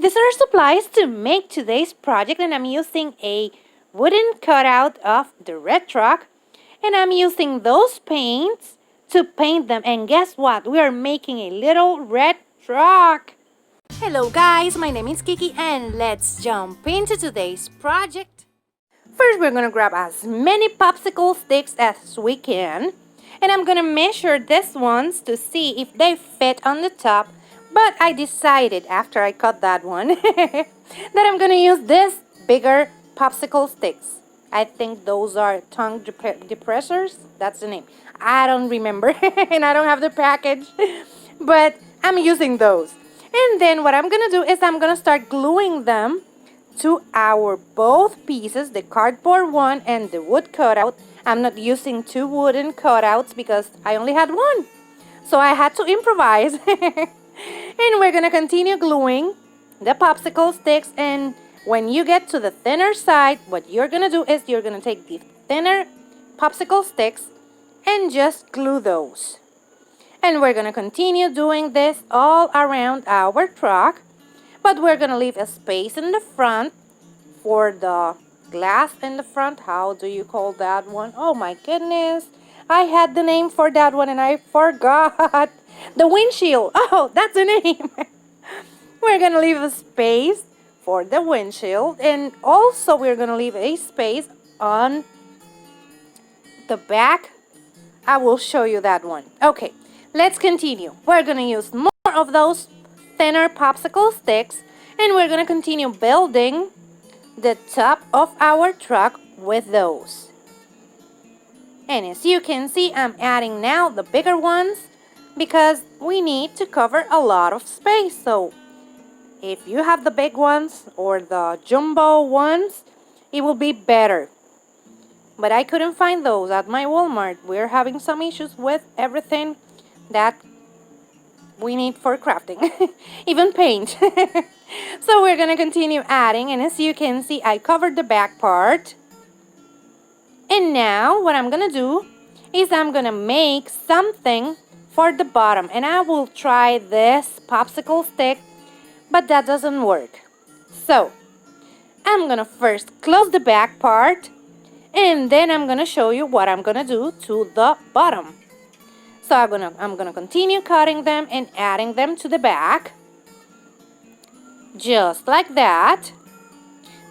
These are supplies to make today's project, and I'm using a wooden cutout of the red truck, and I'm using those paints to paint them. And guess what? We are making a little red truck. Hello guys, my name is Kiki, and let's jump into today's project. First, we're gonna grab as many popsicle sticks as we can, and I'm gonna measure these ones to see if they fit on the top. But I decided after I cut that one that I'm gonna use this bigger popsicle sticks. I think those are tongue depressors. That's the name. I don't remember and I don't have the package, but I'm using those. And then what I'm gonna do is I'm gonna start gluing them to our both pieces, the cardboard one and the wood cutout. I'm not using two wooden cutouts because I only had one, so I had to improvise. And we're gonna continue gluing the popsicle sticks, and when you get to the thinner side, what you're gonna do is you're gonna take the thinner popsicle sticks and just glue those. And we're gonna continue doing this all around our truck, but we're gonna leave a space in the front for the glass in the front. How do you call that one? Oh my goodness, I had the name for that one and I forgot. The windshield. Oh, that's the name. We're gonna leave a space for the windshield, and also we're gonna leave a space on the back. I will show you that one. Okay, let's continue. We're gonna use more of those thinner popsicle sticks, and we're gonna continue building the top of our truck with those. And as you can see, I'm adding now the bigger ones because we need to cover a lot of space. So if you have the big ones or the jumbo ones, it will be better. But I couldn't find those at my Walmart. We're having some issues with everything that we need for crafting, even paint. So we're gonna continue adding, and as you can see, I covered the back part. And now what I'm gonna do is I'm gonna make something for the bottom, and I will try this popsicle stick, but that doesn't work. So I'm gonna first close the back part, and then I'm gonna show you what I'm gonna do to the bottom. So I'm gonna continue cutting them and adding them to the back, just like that.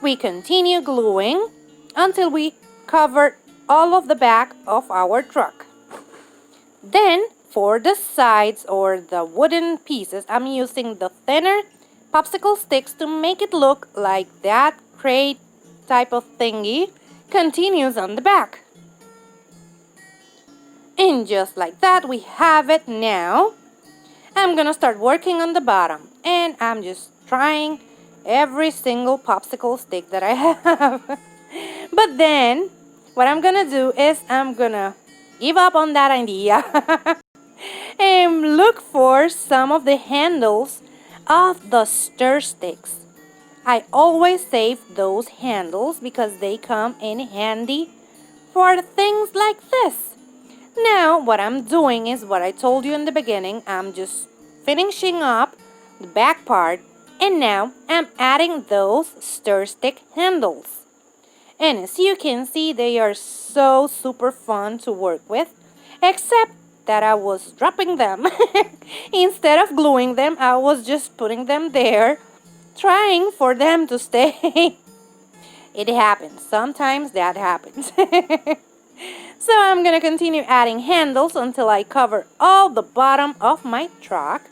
We continue gluing until we cover all of the back of our truck. Then for the sides or the wooden pieces, I'm using the thinner popsicle sticks to make it look like that crate type of thingy continues on the back. And just like that, we have it now. I'm gonna start working on the bottom, and I'm just trying every single popsicle stick that I have. But then what I'm gonna do is I'm gonna give up on that idea and look for some of the handles of the stir sticks. I always save those handles because they come in handy for things like this. Now what I'm doing is what I told you in the beginning. I'm just finishing up the back part, and now I'm adding those stir stick handles. And as you can see, they are so super fun to work with, except that I was dropping them. Instead of gluing them, I was just putting them there, trying for them to stay. It happens. Sometimes that happens. So I'm gonna continue adding handles until I cover all the bottom of my truck.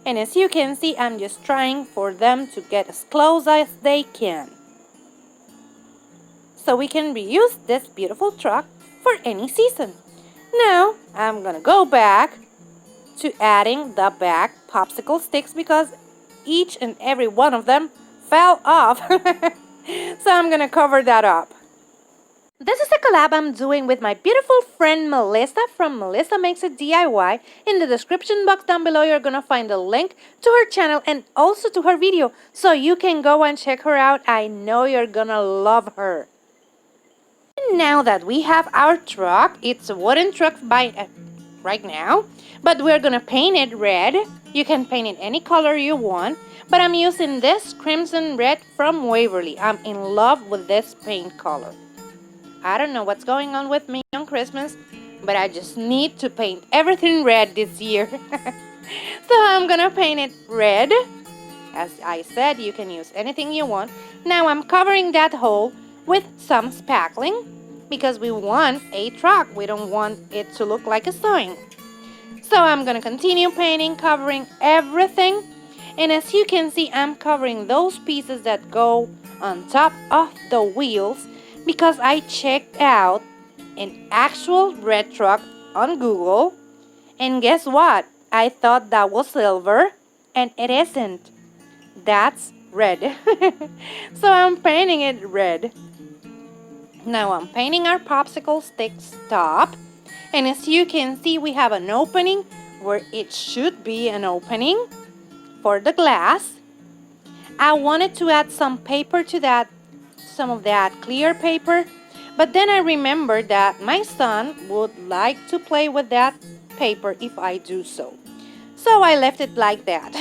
And as you can see, I'm just trying for them to get as close as they can, so we can reuse this beautiful truck for any season. Now I'm gonna go back to adding the back popsicle sticks because each and every one of them fell off. So I'm gonna cover that up. This is a collab I'm doing with my beautiful friend Melissa from Melissa Makes It DIY. In the description box down below, you're gonna find a link to her channel and also to her video, so you can go and check her out. I know you're gonna love her. And now that we have our truck, it's a wooden truck right now, but we're gonna paint it red. You can paint it any color you want, But I'm using this crimson red from Waverly. I'm in love with this paint color. I don't know what's going on with me on Christmas, but I just need to paint everything red this year. So I'm gonna paint it red. As I said, you can use anything you want. Now I'm covering that hole with some spackling because we want a truck. We don't want it to look like a sign. So I'm gonna continue painting, covering everything. And as you can see, I'm covering those pieces that go on top of the wheels because I checked out an actual red truck on Google. And guess what? I thought that was silver, and it isn't. That's red. So I'm painting it red. Now I'm painting our popsicle stick's top. And as you can see, we have an opening where it should be an opening for the glass. I wanted to add some paper to that, some of that clear paper. But then I remembered that my son would like to play with that paper if I do so. So I left it like that.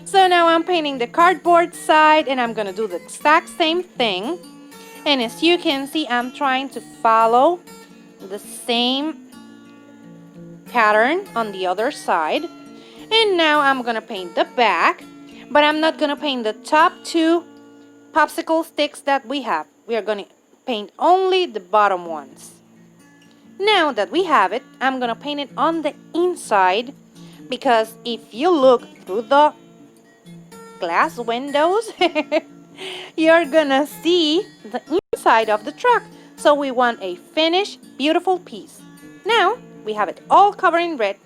So now I'm painting the cardboard side and I'm gonna do the exact same thing. And as you can see, I'm trying to follow the same pattern on the other side. And now I'm gonna paint the back, but I'm not gonna paint the top two popsicle sticks that we have. We are gonna paint only the bottom ones. Now that we have it, I'm gonna paint it on the inside because if you look through the glass windows, you're gonna see the inside of the truck. So we want a finished, beautiful piece. Now we have it all covered in red.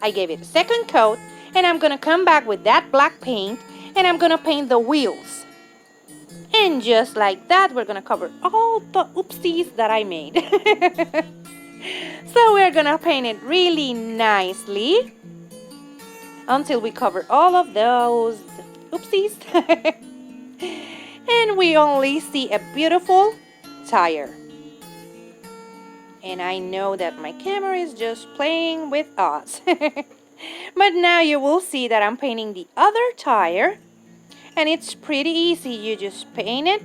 I gave it a second coat and I'm gonna come back with that black paint and I'm gonna paint the wheels. And just like that, we're gonna cover all the oopsies that I made. So we're gonna paint it really nicely until we cover all of those oopsies. And we only see a beautiful tire. And I know that my camera is just playing with us. But now you will see that I'm painting the other tire. And it's pretty easy. You just paint it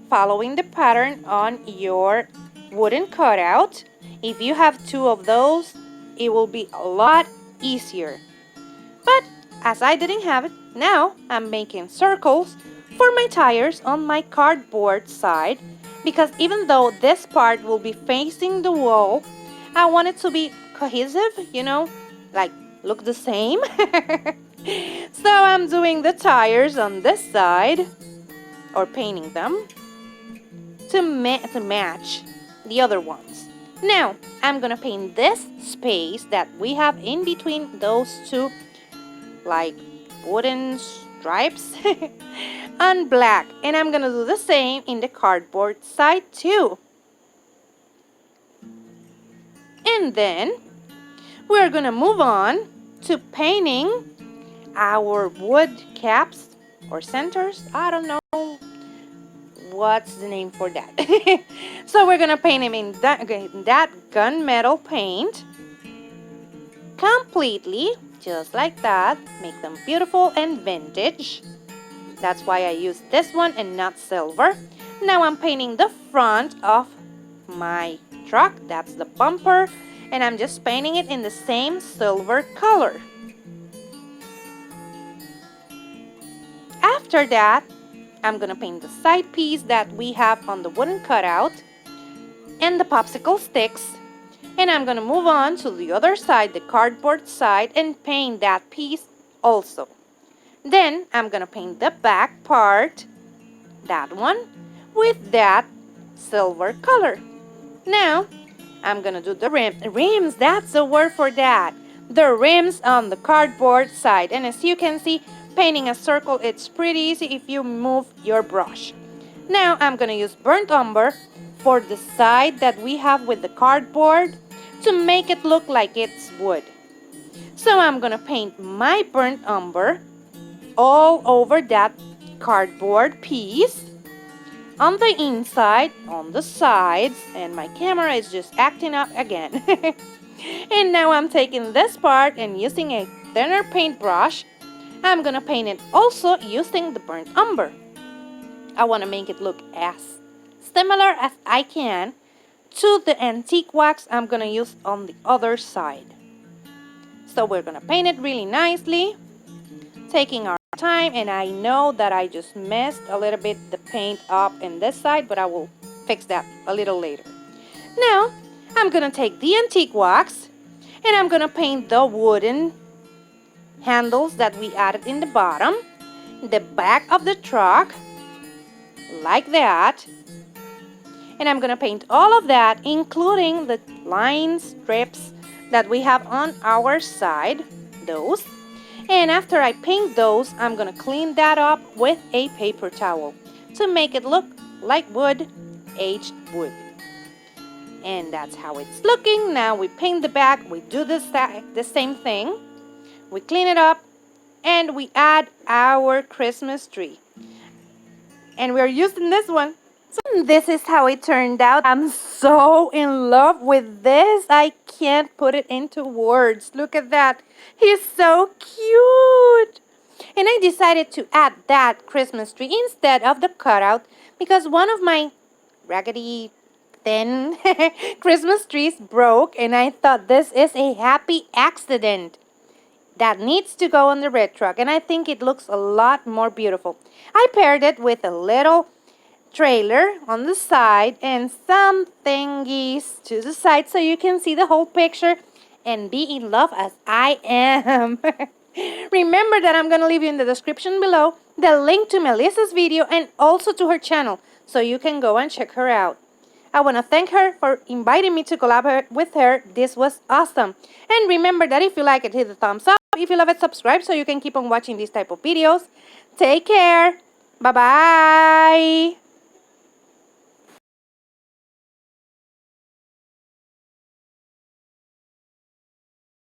following the pattern on your wooden cutout. If you have two of those, it will be a lot easier. But as I didn't have it, now I'm making circles for my tires on my cardboard side. Because even though this part will be facing the wall, I want it to be cohesive, you know, like look the same. So I'm doing the tires on this side, or painting them, to match the other ones. Now, I'm gonna paint this space that we have in between those two, like wooden stripes, on black. And I'm gonna do the same in the cardboard side too. And then, we're gonna move on to painting our wood caps or centers. I don't know what's the name for that. So we're gonna paint them in that gunmetal paint completely, just like that. Make them beautiful and vintage. That's why I use this one and not silver. Now I'm painting the front of my truck. That's the bumper, and I'm just painting it in the same silver color. After that, I'm gonna paint the side piece that we have on the wooden cutout and the popsicle sticks. And I'm gonna move on to the other side, the cardboard side, and paint that piece also. Then I'm gonna paint the back part, that one, with that silver color. Now, I'm gonna do the rims, that's the word for that. The rims on the cardboard side. And as you can see, painting a circle, it's pretty easy if you move your brush. Now I'm gonna use burnt umber for the side that we have with the cardboard to make it look like it's wood. So I'm gonna paint my burnt umber all over that cardboard piece, on the inside, on the sides, and my camera is just acting up again. And now I'm taking this part and using a thinner paintbrush, I'm gonna paint it also using the burnt umber. I want to make it look as similar as I can to the antique wax I'm gonna use on the other side. So we're gonna paint it really nicely, taking our time, and I know that I just messed a little bit the paint up in this side, but I will fix that a little later. Now, I'm gonna take the antique wax and I'm gonna paint the wooden handles that we added in the bottom, the back of the truck, like that. And I'm gonna paint all of that, including the line strips that we have on our side, those. And after I paint those, I'm gonna clean that up with a paper towel to make it look like wood, aged wood. And that's how it's looking. Now we paint the back, we do the same thing. We clean it up and we add our Christmas tree. And we're using this one. So this is how it turned out. I'm so in love with this. I can't put it into words. Look at that. He's so cute. And I decided to add that Christmas tree instead of the cutout because one of my raggedy thin Christmas trees broke, and I thought this is a happy accident that needs to go on the red truck, and I think it looks a lot more beautiful. I paired it with a little trailer on the side and some thingies to the side so you can see the whole picture and be in love as I am. Remember that I'm going to leave you in the description below the link to Melissa's video and also to her channel so you can go and check her out. I want to thank her for inviting me to collaborate with her. This was awesome. And remember that if you like it, hit the thumbs up. If you love it, subscribe so you can keep on watching these type of videos. Take care. Bye-bye.